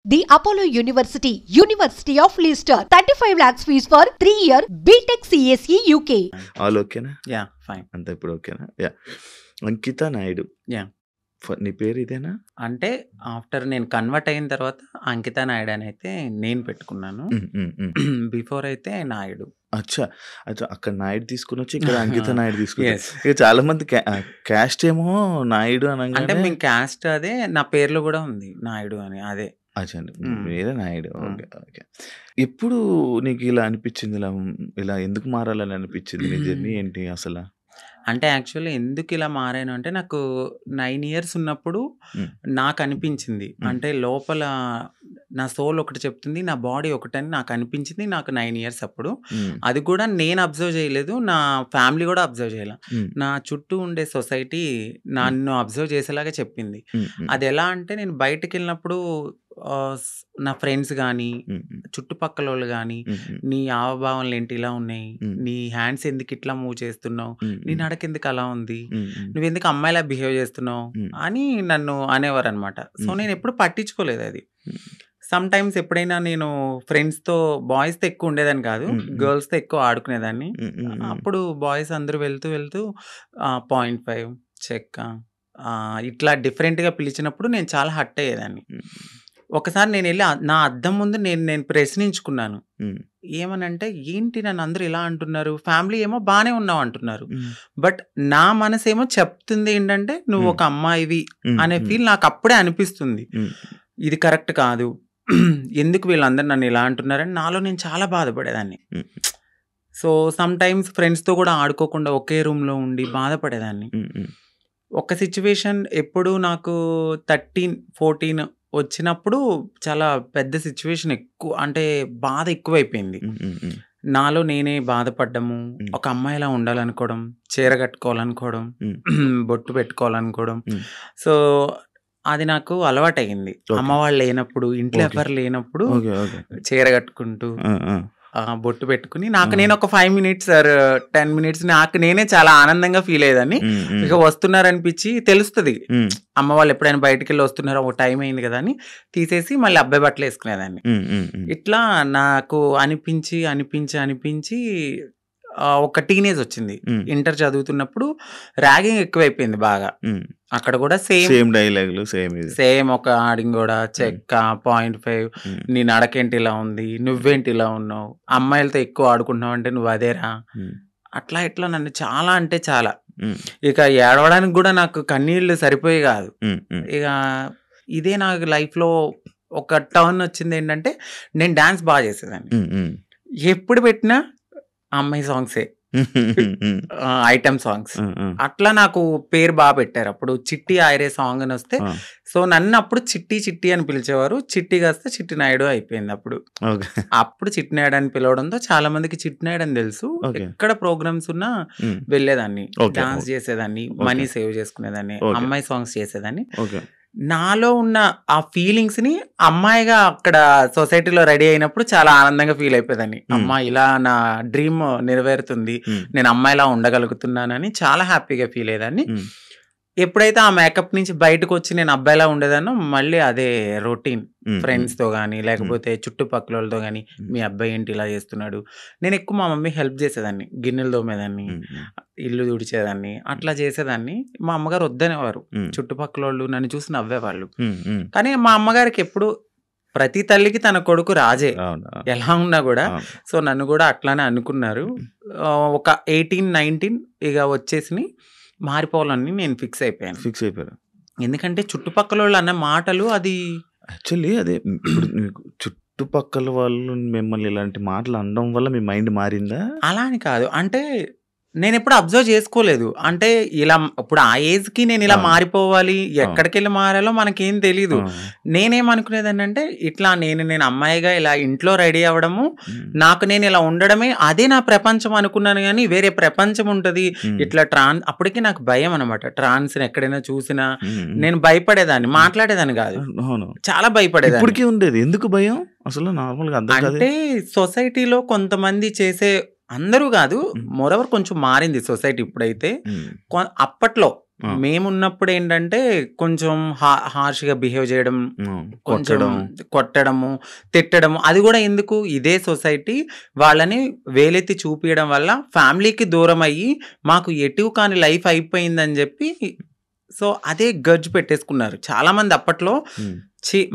The Apollo University, University of Leicester, 35 lakhs fees for 3-year BTech CSE UK. All ఓకేనా? Yeah! Fine. అంతా ఇప్పుడు ఓకేనా? Yeah! అంకిత Naidu. Yeah! నీ పేరు ఇదేనా? అంటే ఆఫ్టర్ నేను కన్వర్ట్ అయిన తర్వాత అంకిత నాయుడు అని అయితే నేను పెట్టుకున్నాను. బిఫోర్ అయితే నాయుడు. అచ్చా! అక్కడ నాయుడు తీసుకొనొచ్చి ఇక్కడ అంకిత నాయుడు తీసుకొచ్చారు. యెస్. ఇక చాలా మంది క్యాస్ట్ ఏమో నాయుడు అంటే అనంగానే మేము క్యాస్ట్ అదే, నా పేరులో కూడా ఉంది నాయుడు అని. అదే. అచ్చా అండి. మీరే నాయుడు. ఓకే. ఓకే. ఎప్పుడు నీకు ఇలా అనిపించింది? ఇలా ఎందుకు మారాలని అనిపించింది? నీ జర్నీ ఏంటి అసల? అంటే యాక్చువల్లీ ఎందుకు ఇలా మారాను అంటే, నాకు 9 ఇయర్స్ ఉన్నప్పుడు హ్మ్. నాకు అనిపించింది. అంటే లోపల నా సోల్ ఒకటి చెప్తుంది, నా బాడీ ఒకటని నాకు అనిపించింది. నాకు 9 ఇయర్స్ అప్పుడు. హ్మ్. అది కూడా నేను అబ్జర్వ్ చేయలేదు, నా ఫ్యామిలీ కూడా అబ్జర్వ్ చేయలే. హ్మ్. నా చుట్టూ ఉండే సొసైటీ నన్ను అబ్జర్వ్ చేసేలాగా చెప్పింది. హ్మ్. హ్మ్. అది ఎలా అంటే, నేను బయటకెళ్ళినప్పుడు నా ఫ్రెండ్స్ కానీ, హ్మ్. చుట్టుపక్కలోళ్ళు కానీ, హ్మ్. నీ హావభావాలు ఏంటి ఇలా ఉన్నాయి, హ్మ్. నీ హ్యాండ్స్ ఎందుకు ఇట్లా మూవ్ చేస్తున్నావు, నీ హ్మ్. నడక ఎందుకు అలా ఉంది, హ్మ్. నువ్వెందుకు అమ్మాయిలా బిహేవ్ చేస్తున్నావు హ్మ్. అని నన్ను అనేవారనమాట. సో హ్మ్. నేను ఎప్పుడు పట్టించుకోలేదు అది. హ్మ్. సమ్ టైమ్స్ ఎప్పుడైనా నేను ఫ్రెండ్స్తో, బాయ్స్తో ఎక్కువ ఉండేదాన్ని కాదు, హ్మ్. హ్మ్. గర్ల్స్తో ఎక్కువ ఆడుకునేదాన్ని. హ్మ్. హ్మ్. అప్పుడు బాయ్స్ అందరూ వెళ్తూ వెళ్తూ 0.5 చెక్క ఇట్లా డిఫరెంట్గా పిలిచినప్పుడు నేను చాలా హర్ట్ అయ్యేదాన్ని. హ్మ్. ఒకసారి నేను వెళ్ళి నా అద్దం ముందు నేను ప్రశ్నించుకున్నాను. హ్మ్. ఏమనంటే, ఏంటి నన్ను అందరూ ఇలా అంటున్నారు, ఫ్యామిలీ ఏమో బాగానే ఉన్నావు అంటున్నారు, హ్మ్. బట్ నా మనసేమో చెప్తుంది ఏంటంటే నువ్వు ఒక అమ్మాయివి హ్మ్. అనే హ్మ్. ఫీల్ నాకు అప్పుడే అనిపిస్తుంది. హ్మ్. ఇది కరెక్ట్ కాదు, ఎందుకు వీళ్ళందరూ నన్ను ఇలా అంటున్నారని నాలో నేను చాలా బాధపడేదాన్ని. హ్మ్. సో సమ్ టైమ్స్ ఫ్రెండ్స్తో కూడా ఆడుకోకుండా ఒకే రూమ్లో ఉండి బాధపడేదాన్ని. హ్మ్. హ్మ్. ఒక సిచ్యువేషన్ ఎప్పుడు నాకు 13, 14 వచ్చినప్పుడు చాలా పెద్ద సిచ్యువేషన్, ఎక్కువ అంటే బాధ ఎక్కువైపోయింది. హ్మ్. హ్మ్. హ్మ్. నాలో నేనే బాధపడ్డము, హ్మ్. ఒక అమ్మాయిలా ఉండాలనుకోవడం, చీర కట్టుకోవాలనుకోవడం, హ్మ్. బొట్టు పెట్టుకోవాలనుకోవడం. హ్మ్. సో అది నాకు అలవాటయింది. ఓకే. అమ్మ వాళ్ళు లేనప్పుడు, ఇంట్లో ఓకే. ఎవరు లేనప్పుడు ఓకే. ఓకే. చీర కట్టుకుంటూ ఆ! ఆ! బొట్టు పెట్టుకుని నాకు నేను ఒక 5 మినిట్స్ ఆర్ 10 మినిట్స్ నాకు నేనే చాలా ఆనందంగా ఫీల్ అయ్యేదాన్ని. హ్మ్. హ్మ్. ఇక వస్తున్నారనిపించి తెలుస్తుంది, హ్మ్. అమ్మ వాళ్ళు ఎప్పుడైనా బయటికెళ్ళి వస్తున్నారో, ఒక టైం అయింది కదా అని తీసేసి మళ్ళీ అబ్బాయి బట్టలు వేసుకునేదాన్ని. హ్మ్. హ్మ్. హ్మ్. ఇట్లా నాకు అనిపించి ఒక టీనేజ్ వచ్చింది. హ్మ్. ఇంటర్ చదువుతున్నప్పుడు ర్యాగింగ్ ఎక్కువైపోయింది బాగా. హ్మ్. అక్కడ కూడా సేమ్ సేమ్ డైలాగులు సేమ్ ఇది. ఒక ఆడింగోడా, చెక్క, 0.5, హ్మ్. నీ నడకేంటి ఇలా ఉంది, నువ్వేంటి ఇలా ఉన్నావు, అమ్మాయిలతో ఎక్కువ ఆడుకుంటున్నావు అంటే నువ్వు అదేరా, హ్మ్. అట్లా ఇట్లా నన్ను చాలా అంటే చాలా. హ్మ్. ఇక ఏడవడానికి కూడా నాకు కన్నీళ్ళు సరిపోయి కాదు. హ్మ్. హ్మ్. ఇక ఇదే నాకు లైఫ్లో ఒక టర్న్ వచ్చింది. ఏంటంటే, నేను డాన్స్ బాగా చేసేదాన్ని. హ్మ్. హ్మ్. ఎప్పుడు పెట్టినా అమ్మాయి సాంగ్సే, హ్మ్. Item songs. ఆ! ఆ! అట్లా నాకు పేరు బాగా పెట్టారు. అప్పుడు చిట్టి ఆయరే సాంగ్ అని వస్తే, ఆ! సో నన్ను అప్పుడు చిట్టి అని పిలిచేవారు. చిట్టి కాస్త చిట్టి నాయుడు అయిపోయింది అప్పుడు. ఓకే. అప్పుడు చిట్టి నాయుడు అని పిలవడంతో చాలా మందికి చిట్టి నాయుడు అని తెలుసు. ఓకే. ఎక్కడ ప్రోగ్రామ్స్ ఉన్నా హ్మ్. వెళ్ళేదాన్ని, ఓకే. డాన్స్ చేసేదాన్ని, ఓకే. మనీ సేవ్ చేసుకునేదాన్ని, ఓకే. అమ్మాయి సాంగ్స్ చేసేదాన్ని. ఓకే. నాలో ఉన్న ఆ ఫీలింగ్స్‌ని అమ్మాయిగా అక్కడ సొసైటీలో రెడీ అయినప్పుడు చాలా ఆనందంగా ఫీల్ అయిపోయేదాన్ని. హ్మ్. అమ్మా! ఇలా నా డ్రీమ్ నెరవేరుతుంది, హ్మ్. నేను అమ్మాయిలా ఉండగలుగుతున్నానని చాలా హ్యాపీగా ఫీల్ అయ్యేదాన్ని. హ్మ్. ఎప్పుడైతే ఆ మేకప్ నుంచి బయటకొచ్చి నేను అబ్బాయిలా ఉండేదాన్నో, మళ్ళీ అదే రొటీన్. హ్మ్. ఫ్రెండ్స్‌తో గానీ, హ్మ్. లేకపోతే చుట్టుపక్కలోళ్ళతో గానీ, హ్మ్. మీ అబ్బాయి ఏంటి ఇలా చేస్తున్నాడు. నేను ఎక్కువ మా మమ్మీకి హెల్ప్ చేసేదాన్ని. గిన్నెలు తోమేదాన్ని, హ్మ్. హ్మ్. ఇల్లు తుడిచేదాన్ని, అట్లా చేసేదాన్ని. మా అమ్మగారు వద్దనేవారు. హ్మ్. చుట్టుపక్కలోళ్ళు నన్ను చూసి నవ్వేవాళ్ళు. హ్మ్. హ్మ్. కానీ మా అమ్మగారికి ఎప్పుడు, ప్రతి తల్లికి తన కొడుకు రాజే, అవును. ఎలా ఉన్నా గూడా. అవును. సో నన్ను గూడా అట్లానే అనుకున్నారు. ఒక 18, 19 ఇక వచ్చేసినియి. మారిపోవాలని నేను ఫిక్స్ అయిపోయాను. ఫిక్స్ అయిపోయారు. ఎందుకంటే చుట్టుపక్కలోళ్ళు అన్న మాటలు అది యాక్చువల్లీ అదే ఇప్పుడు మీకు చుట్టుపక్కల వాళ్ళు మిమ్మల్ని ఇలాంటి మాటలు అనడం వల్ల మీ మైండ్ మారిందా? అలా అని కాదు. అంటే నేనెప్పుడు అబ్జర్వ్ చేసుకోలేదు. అంటే ఇలా ఇప్పుడు ఆ ఏజ్‌కి నేను ఇలా అవును. మారిపోవాలి, అవును. ఎక్కడికెళ్ళి మారాలో మనకేం తెలీదు. ఆ! నేనేమనుకునేదాన్నంటే, ఇట్లా నేను అమ్మాయిగా ఇలా ఇంట్లో రెడీ అవ్వడము, హ్మ్. నాకు నేను ఇలా ఉండడమే అదే నా ప్రపంచం అనుకున్నాను గానీ, వేరే ప్రపంచం ఉంటది. హ్మ్. ఇట్లా అప్పటికి నాకు భయం అనమాట. ట్రాన్స్‌ని ఎక్కడైనా చూసినా హ్మ్. నేను భయపడేదాన్ని. మాట్లాడేదాన్ని గాదు. అవును. చాలా భయపడేదాన్ని. ఇప్పటికి ఉండేది. ఎందుకు భయం? అసలు నార్మల్‌గా అర్థం కాదు. అంటే సొసైటీలో కొంతమంది చేసే, అందరూ గాదు, హ్మ్. మోరోవర్ కొంచెం మారింది సొసైటీ ఇప్పుడైతే. హ్మ్. అప్పట్లో మేమున్నప్పుడు ఏంటంటే కొంచెం హార్ష్‌గా బిహేవ్ చేయడం, కొంచెం కొట్టడం. కొట్టడము, తిట్టడము. అది కూడా ఎందుకు? ఇదే సొసైటీ వాళ్ళని వేలెత్తి చూపియడం వల్ల ఫ్యామిలీకి దూరమయ్యి మాకు ఎటు కాని లైఫ్ అయిపోయిందని చెప్పి సో అదే గర్జ్ పెట్టేసుకున్నారు. చాలామంది అప్పట్లో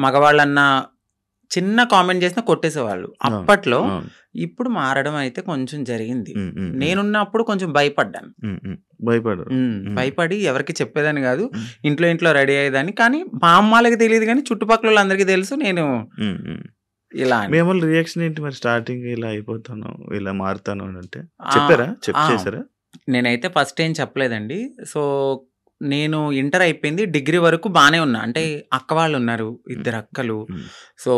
మగవాళ్ళన్నా చిన్న కామెంట్ చేసినా కొట్టేసేవాళ్ళు అప్పట్లో. ఇప్పుడు మారడం అయితే కొంచెం జరిగింది. నేనున్నప్పుడు కొంచెం భయపడ్డాను. భయపడి ఎవరికి చెప్పేదాన్ని కాదు. ఇంట్లో రెడీ అయ్యేదాన్ని. కానీ మా అమ్మాలకి తెలియదు కానీ చుట్టుపక్కల వాళ్ళందరికీ తెలుసు నేను ఇలా. మేము రియాక్షన్ ఏంటి మరి? స్టార్టింగ్ ఇలా అయిపోతాను, ఇలా మారుతాను అంటే చెప్పారా? చేశారా? నేనైతే ఫస్ట్ ఏం చెప్పలేదండి. సో నేను ఇంటర్ అయిపోయింది, డిగ్రీ వరకు బాగానే ఉన్నా. అంటే అక్క వాళ్ళు ఉన్నారు, 2 అక్కలు. సో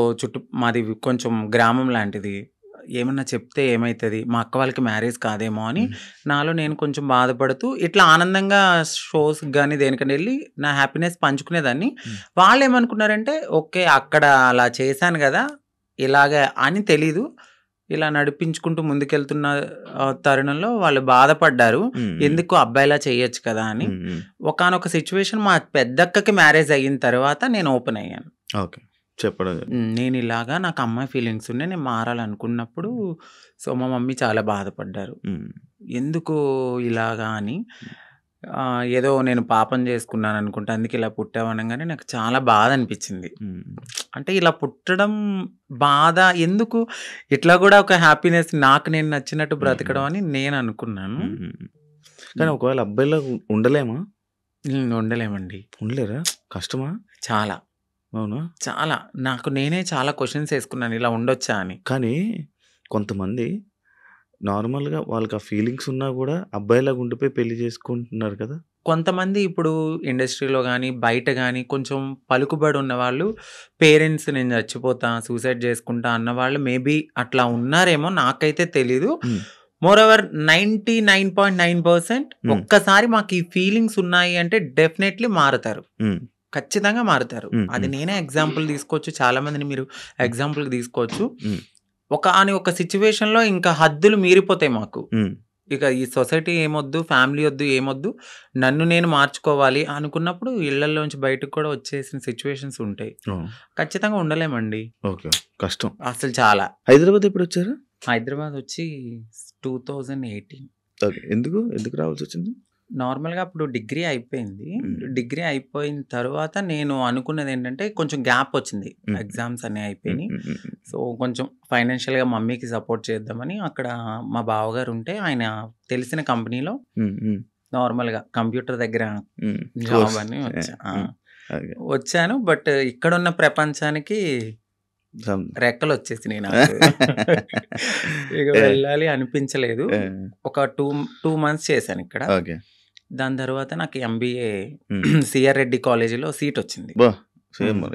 మాది కొంచెం గ్రామం లాంటిది. ఏమన్నా చెప్తే ఏమవుతుంది, మా అక్క వాళ్ళకి మ్యారేజ్ కాదేమో అని నాలో నేను కొంచెం బాధపడుతూ ఇట్లా ఆనందంగా షోస్ కానీ దేనికని వెళ్ళి నా హ్యాపీనెస్ పంచుకునేదాన్ని. వాళ్ళు ఏమనుకున్నారంటే ఓకే అక్కడ అలా చేశాను కదా ఇలాగే అని తెలీదు, ఇలా నడిపించుకుంటూ ముందుకెళ్తున్న తరుణంలో వాళ్ళు బాధపడ్డారు. ఎందుకు అబ్బాయిలా చేయొచ్చు కదా అని. ఒకానొక సిచ్యువేషన్ మా పెద్దక్కకి మ్యారేజ్ అయిన తర్వాత నేను ఓపెన్ అయ్యాను. చెప్పడం నేను ఇలాగా నాకు అమ్మాయి ఫీలింగ్స్ ఉన్నాయి, నేను మారాలనుకున్నప్పుడు. సో మా మమ్మీ చాలా బాధపడ్డారు, ఎందుకు ఇలాగా అని. ఏదో నేను పాపం చేసుకున్నాను అనుకుంటా, అందుకే ఇలా పుట్టావనగానే నాకు చాలా బాధ అనిపించింది. అంటే ఇలా పుట్టడం బాధ ఎందుకు, ఇట్లా కూడా ఒక హ్యాపీనెస్ నాకు నేను నచ్చినట్టు బ్రతకడం అని నేను అనుకున్నాను. కానీ ఒకవేళ అబ్బాయిలో ఉండలేమా? ఉండలేమండి. ఉండలేరా? కష్టమా? చాలా. అవునా? చాలా. నాకు నేనే చాలా క్వశ్చన్స్ వేసుకున్నాను ఇలా ఉండొచ్చా అని. కానీ కొంతమంది నార్మల్గా వాళ్ళకి ఆ ఫీలింగ్స్ ఉన్నా కూడా అబ్బాయిలాగా ఉండిపోయి పెళ్లి చేసుకుంటున్నారు కదా. కొంతమంది ఇప్పుడు ఇండస్ట్రీలో కానీ బయట కానీ కొంచెం పలుకుబడి ఉన్న వాళ్ళు పేరెంట్స్ నేను చచ్చిపోతా సూసైడ్ చేసుకుంటా అన్నవాళ్ళు మేబీ అట్లా ఉన్నారేమో, నాకైతే తెలీదు. మోరోవర్ 99.9% ఒక్కసారి మాకు ఈ ఫీలింగ్స్ ఉన్నాయి అంటే డెఫినెట్లీ మారుతారు, ఖచ్చితంగా మారుతారు. అది నేనే ఎగ్జాంపుల్ తీసుకోవచ్చు, చాలా మందిని మీరు ఎగ్జాంపుల్ తీసుకోవచ్చు. ఒక సిచ్యువేషన్లో ఇంకా హద్దులు మీరిపోతాయి మాకు. ఇక ఈ సొసైటీ ఏమొద్దు, ఫ్యామిలీ వద్దు, ఏమొద్దు, నన్ను నేను మార్చుకోవాలి అనుకున్నప్పుడు ఇళ్లలోంచి బయటకు కూడా వచ్చేసిన సిచ్యువేషన్స్ ఉంటాయి. ఖచ్చితంగా ఉండలేమండి. కష్టం అసలు చాలా. హైదరాబాద్ ఎప్పుడు వచ్చారు? హైదరాబాద్ వచ్చి 2018. ఎందుకు రావాల్సి వచ్చింది? నార్మల్గా అప్పుడు డిగ్రీ అయిపోయింది. డిగ్రీ అయిపోయిన తర్వాత నేను అనుకున్నది ఏంటంటే కొంచెం గ్యాప్ వచ్చింది, ఎగ్జామ్స్ అన్నీ అయిపోయినాయి. సో కొంచెం ఫైనాన్షియల్గా మమ్మీకి సపోర్ట్ చేద్దామని అక్కడ మా బావగారు ఉంటే ఆయన తెలిసిన కంపెనీలో నార్మల్గా కంప్యూటర్ దగ్గర జాబ్ అని వచ్చాను. బట్ ఇక్కడున్న ప్రపంచానికి రెక్కలు వచ్చేసినాయి నాకు. ఇక వెళ్ళాలి అనిపించలేదు. ఒక 2 months చేశాను ఇక్కడ. దాని తర్వాత నాకు ఎంబీఏ సిఆర్ రెడ్డి కాలేజీలో సీట్ వచ్చింది.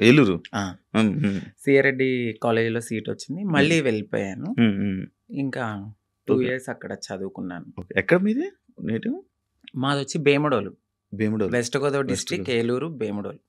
ఏలూరు సిఆర్ రెడ్డి కాలేజీలో సీట్ వచ్చింది. మళ్ళీ వెళ్ళిపోయాను. ఇంకా 2 years అక్కడ చదువుకున్నాను. ఎక్కడ మీది నేటివ్? మాది వచ్చి భీమడోలు, భీమడోలు, వెస్ట్ గోదావరి డిస్ట్రిక్ట్, ఏలూరు, భీమడోలు.